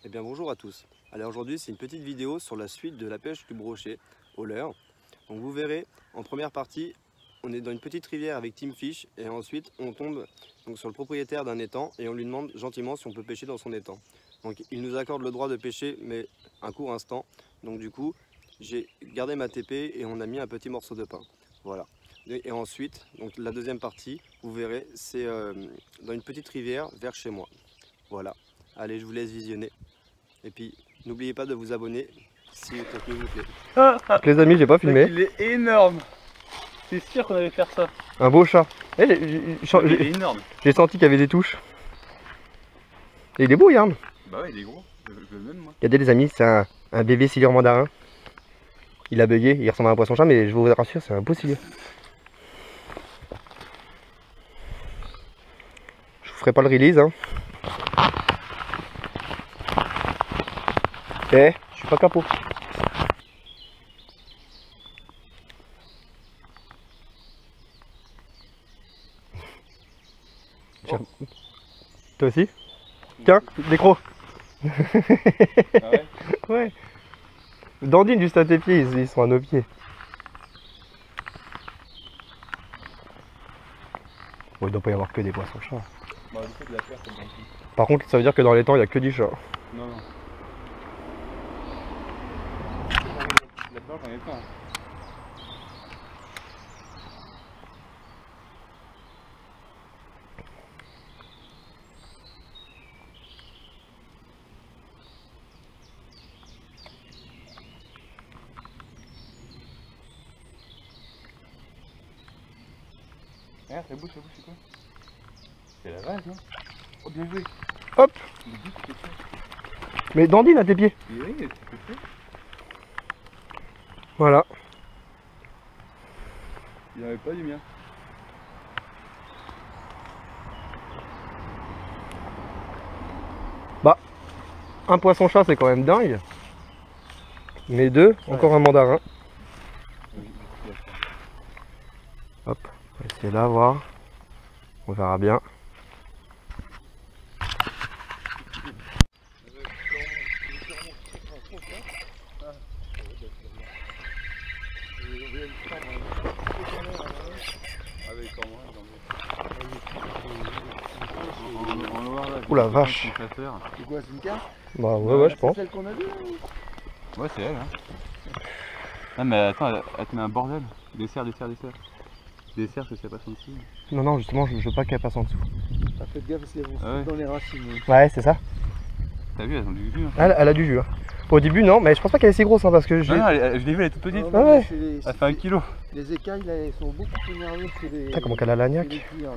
Eh bien bonjour à tous. Alors aujourd'hui c'est une petite vidéo sur la suite de la pêche du brochet au leurre. Donc vous verrez, en première partie, on est dans une petite rivière avec Team Fish et ensuite on tombe donc, sur le propriétaire d'un étang et on lui demande gentiment si on peut pêcher dans son étang. Donc il nous accorde le droit de pêcher mais un court instant. Donc du coup j'ai gardé ma TP et on a mis un petit morceau de pain. Voilà. Et ensuite, donc la deuxième partie, vous verrez, c'est dans une petite rivière vers chez moi. Voilà. Allez, je vous laisse visionner. Et puis, n'oubliez pas de vous abonner si le contenu vous plaît. Donc les amis, j'ai pas filmé. Il est énorme. C'est sûr qu'on allait faire ça. Un beau chat. Il est énorme. J'ai senti qu'il y avait des touches. Et il est beau, Yarn. Bah ouais, il est gros. Je veux le même, moi. Regardez les amis, c'est un bébé silure mandarin. Il a bugué, il ressemble à un poisson-chat, mais je vous rassure, c'est un beau silure. Je vous ferai pas le release, hein. Eh, je suis pas capot. Tiens. Toi aussi? Tiens, des crocs. Ah ouais? Ouais. Dandine juste à tes pieds, ils sont à nos pieds. Bon, il doit pas y avoir que des poissons-chats. Bah, du coup, de la terre, c'est bon. Par contre, ça veut dire que dans les temps, il y a que du chat. Non, non. Là-dedans, j'en ai pas. Regarde, ça bouge, c'est quoi? C'est la vache, non? Oh, bien joué! Hop! Il dit que c'est ça. Mais Dandine à tes pieds. Oui, c'est fait. Voilà. Il n'avait pas du mien. Bah, un poisson-chat, c'est quand même dingue. Mais deux, encore un mandarin. Hop, on va essayer là, voir. On verra bien. Ouh la vache. C'est quoi, c'est une carte? Bah ouais, je pense. C'est celle qu'on a vue? Ouais, c'est elle, hein. Ah, mais attends, elle te met un bordel. Dessert. Dessert, c'est pas son dessous. Non, non, justement, je veux pas qu'elle passe en dessous. Ah, faites gaffe parce qu'elles vont se Ah ouais. foutre dans les racines. Ouais, c'est ça. T'as vu, elles ont du jus. Hein. Elle a du jus. Hein. Au début, non, mais je pense pas qu'elle est si grosse, hein, parce que j'ai... Non, je l'ai vue, elle est toute petite. Ah ouais. Elle fait 1 kilo. Les écailles là, elles sont beaucoup plus nerveuses que les. Putain, comment qu'elle a la niaque. Les cuirs là.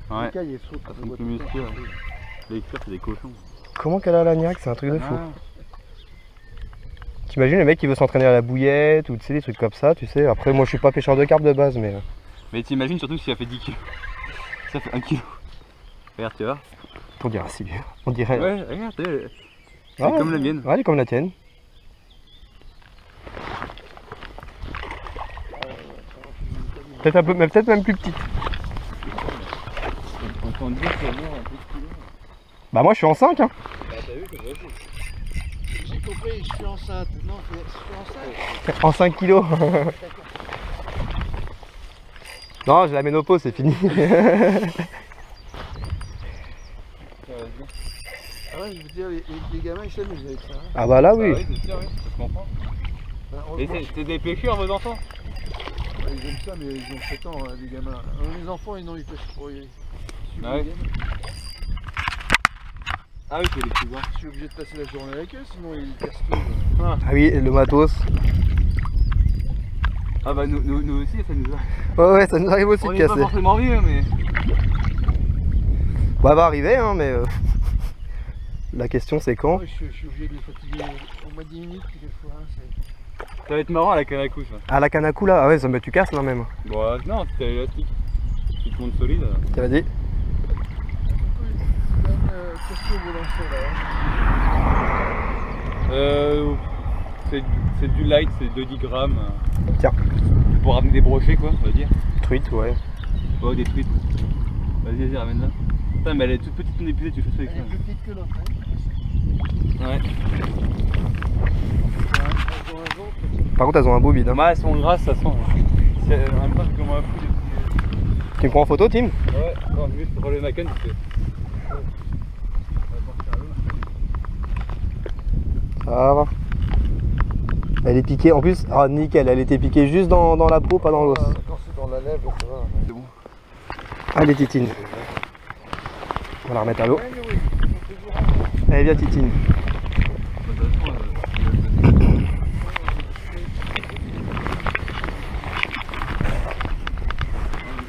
Les Ouais. écailles elles sautent. Elles on sont voit plus tout le temps. musclées, ouais. Les cuirs, c'est des cochons. Comment qu'elle a la niaque, c'est un truc de fou. Ah. T'imagines le mec qui veut s'entraîner à la bouillette ou tu sais des trucs comme ça, tu sais. Après moi je suis pas pêcheur de carpe de base mais... Mais t'imagines surtout si elle fait 10 kilos. Ça fait 1 kilo. Regarde, tu vois. On dirait si bien. On dirait... Ouais, regarde, c'est Ah, comme la mienne. Ouais, elle est comme la tienne. Peut-être un peu, mais peut-être même plus petite. On t'en dit qu'il y a un peu de kilos. Bah moi je suis en 5 hein. Ah, t'as vu, c'est vrai. J'ai compris, je suis enceinte. Non, je suis enceinte. En 5 kilos. Non, j'ai la ménopause, c'est fini. Ah ouais, je veux dire, les gamins ils s'amusent avec ça. Hein. Ah bah là oui. Ah oui, c'est sûr, oui, ça se comprend. Enfin, on- Et c'est des pêcheurs, vos enfants? Ouais, ils aiment ça, mais ils ont 7 ans, hein, les gamins. Les enfants, ils n'ont eu pêchent pour y Ah ouais. Ah oui, c'est les cousins. Je suis obligé de passer la journée avec eux, sinon ils cassent tout. Ah oui, le matos. Ah bah nous aussi, ça nous a... Ouais, ça nous arrive aussi On de est pas casser. forcément vieux, mais... Bah, va arriver hein, mais... La question c'est quand. Ouais, je suis obligé de les fatiguer au moins 10 minutes quelquefois. Hein, Ça va être marrant à la canne à couche. Ça. Ah la canne à coups là, ah ouais, ça me tu casses là même. Bon, non, c'était élastique. Tu te montes solide. Tu vas dire. Qu'est-ce que vous lancez là? C'est du light, c'est de 10 grammes. Tiens. Pour ramener des brochets, quoi, on va dire. Truite, ouais. Ouais, des truites. Vas-y, ramène-la. Putain, mais elle est toute petite, ton épuisée, tu fais ça avec Elle est ça. plus petite que l'autre. Hein. Ouais. Par contre, elles ont un beau bide. Hein. Ouais, elles sont grasses, ça sent. C'est en même temps que moi, Tu me prends en photo, Tim? ouais, attends, juste relever ma canne, tu fais. Ça va. Elle est piquée, en plus, ah nickel, elle était piquée juste dans la peau, pas dans l'os. Quand c'est dans la lèvre, ça va. C'est bon. Allez, Titine. On va la remettre à l'eau. Allez, viens, Titine.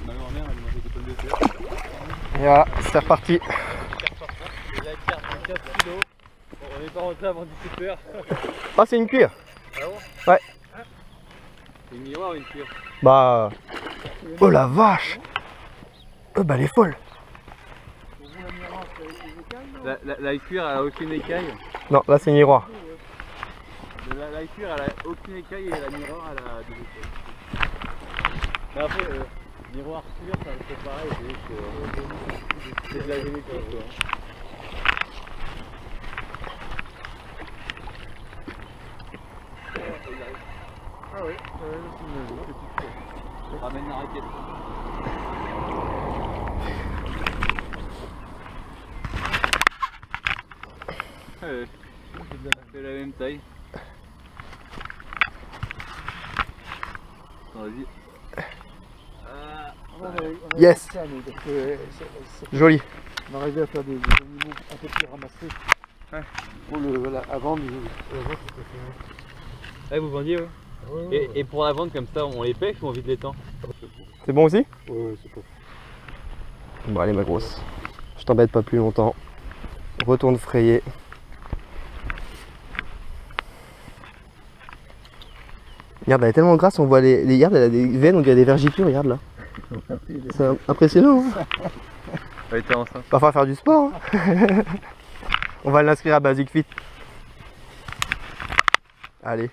Ma grand-mère, elle mangeait des pommes de terre. Et voilà, c'est reparti. Déjà 4 kilos. On n'est pas rentré avant 17h. Ah, c'est une cuir. Ah bon? Ouais. C'est une miroir ou une cuir? Bah. Oh la vache! Oh bah, elle est folle. La cuir, elle a aucune écaille. Non, là, c'est miroir. La cuir, elle a aucune écaille et la miroir, elle a des écailles. Mais après, miroir cuir, c'est pareil. C'est de la génétique, quoi. Ah oui, c'est Ramène la raquette. Ouais, c'est la même taille. Attends, vas-y. Yes. Ça, mais parce que, Joli. on arrivait à faire des animaux un peu plus ramassés. Ouais. Pour à vendre. Ouais, vous vendiez, ouais. Et pour la vente comme ça, on les pêche ou on vide les temps? C'est bon aussi? Ouais, c'est pas. Bon, allez, ma grosse. Je t'embête pas plus longtemps. Retourne frayer. Regarde, elle est tellement grasse, on voit les regarde, elle a des veines, on dirait des vergitures, regarde là. C'est impressionnant. Hein. Elle était enceinte. Va falloir faire du sport. Hein. On va l'inscrire à Basic Fit. Allez.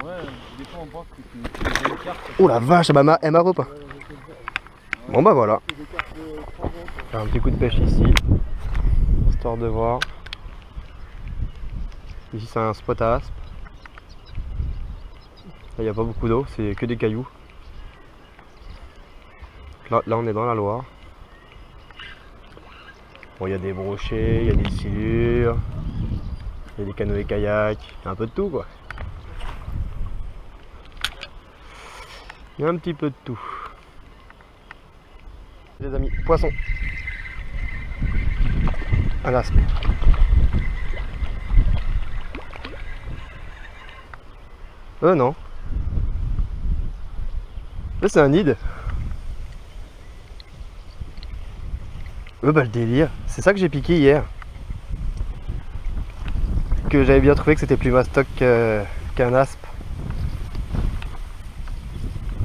Ouais, des fois on pense que c'est une carte. Oh la vache, elle m'a repeint. Bon bah voilà. Faire un petit coup de pêche ici. Histoire de voir. Ici c'est un spot à aspe. Là il n'y a pas beaucoup d'eau, c'est que des cailloux. Là on est dans la Loire. Bon il y a des brochets, il y a des silures, il y a des canoës-kayaks, il y a un peu de tout quoi. Il y a un petit peu de tout. Les amis, poisson. Un aspe. Non. Là c'est un nid. Bah le délire. C'est ça que j'ai piqué hier. Que j'avais bien trouvé que c'était plus mastoc qu'un aspe.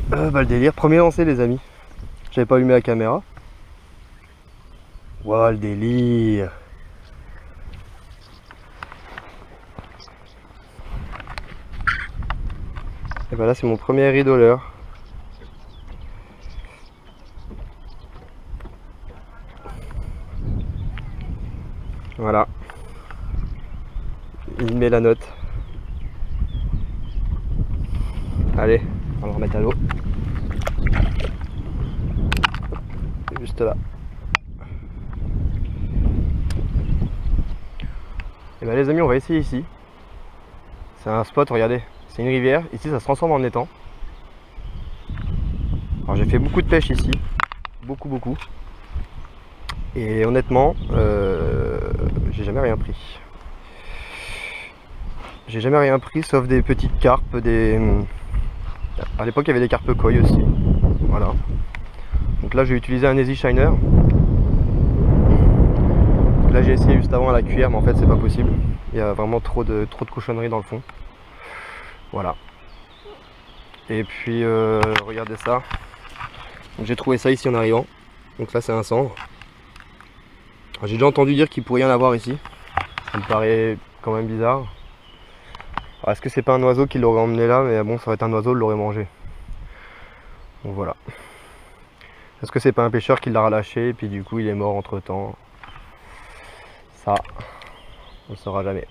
Bah le délire. Premier lancé les amis. J'avais pas allumé la caméra. Waouh le délire. Et bah là c'est mon premier rideauleur. Voilà. Il met la note. Allez, on va le remettre à l'eau. Juste là. Et bah les amis, on va essayer ici. C'est un spot, regardez, c'est une rivière. Ici ça se transforme en étang. Alors j'ai fait beaucoup de pêche ici. Beaucoup. Et honnêtement, j'ai jamais rien pris. J'ai jamais rien pris sauf des petites carpes, à l'époque il y avait des carpes koi aussi. Voilà. Donc là j'ai utilisé un Easy Shiner. Là j'ai essayé juste avant à la cuillère mais en fait c'est pas possible. Il y a vraiment trop de cochonneries dans le fond. Voilà. Et puis regardez ça. J'ai trouvé ça ici en arrivant. Donc là c'est un cendre. J'ai déjà entendu dire qu'il pourrait y en avoir ici. Ça me paraît quand même bizarre. Est-ce que c'est pas un oiseau qui l'aurait emmené là? Mais bon, ça va être un oiseau, l'aurait mangé. Donc voilà. Est-ce que c'est pas un pêcheur qui l'a relâché et puis du coup il est mort entre temps? Ça, on ne saura jamais.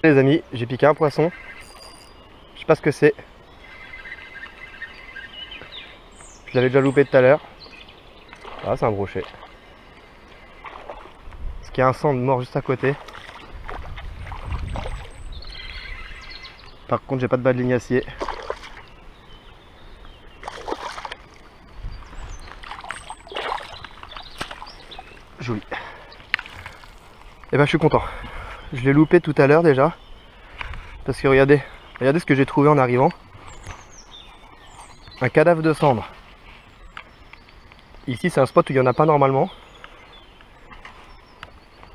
Les amis, j'ai piqué un poisson. Je sais pas ce que c'est. Je l'avais déjà loupé tout à l'heure. Ah, c'est un brochet. Parce qu'il y a un sandre mort juste à côté. Par contre, j'ai pas de bas de lignacier. Joli. Et ben, je suis content. Je l'ai loupé tout à l'heure déjà. Parce que regardez ce que j'ai trouvé en arrivant. Un cadavre de cendre. Ici, c'est un spot où il n'y en a pas normalement.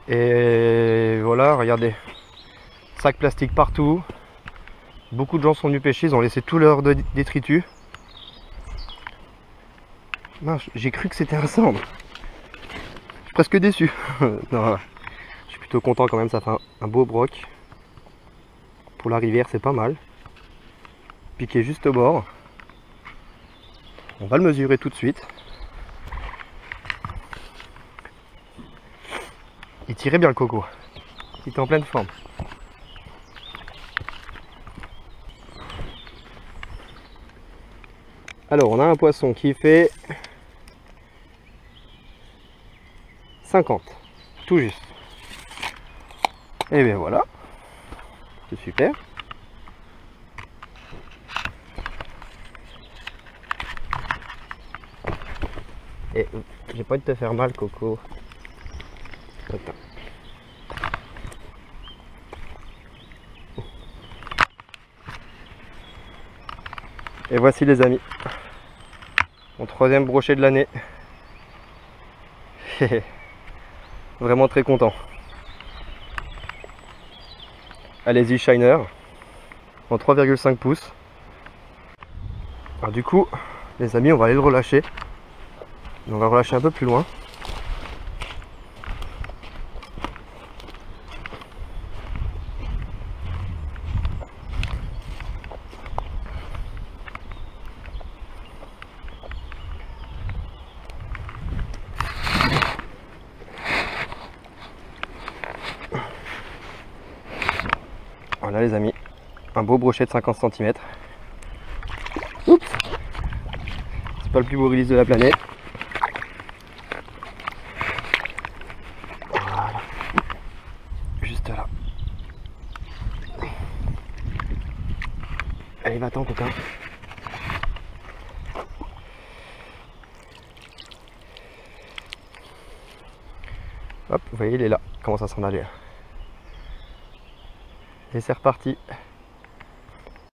Et voilà, regardez. Sacs plastiques partout. Beaucoup de gens sont venus pêcher, ils ont laissé tout leur détritus. Mince, j'ai cru que c'était un cendre. Je suis presque déçu. Non, je suis plutôt content quand même, ça fait un beau broc. Pour la rivière, c'est pas mal. Piqué juste au bord. On va le mesurer tout de suite. Il tirait bien le coco. Il était en pleine forme. Alors, on a un poisson qui fait 50, tout juste. Et bien voilà, c'est super. Et j'ai pas envie de te faire mal, Coco. Attends. Et voici les amis, mon troisième brochet de l'année. Vraiment très content. Allez-y Shiner, en 3,5 pouces. Alors du coup, les amis, on va aller le relâcher. On va le relâcher un peu plus loin. Voilà les amis, un beau brochet de 50 cm. Oups, c'est pas le plus beau release de la planète. Voilà, juste là. Allez, va-t'en coquin. Hop, vous voyez, il est là, il commence à s'en aller. Et c'est reparti.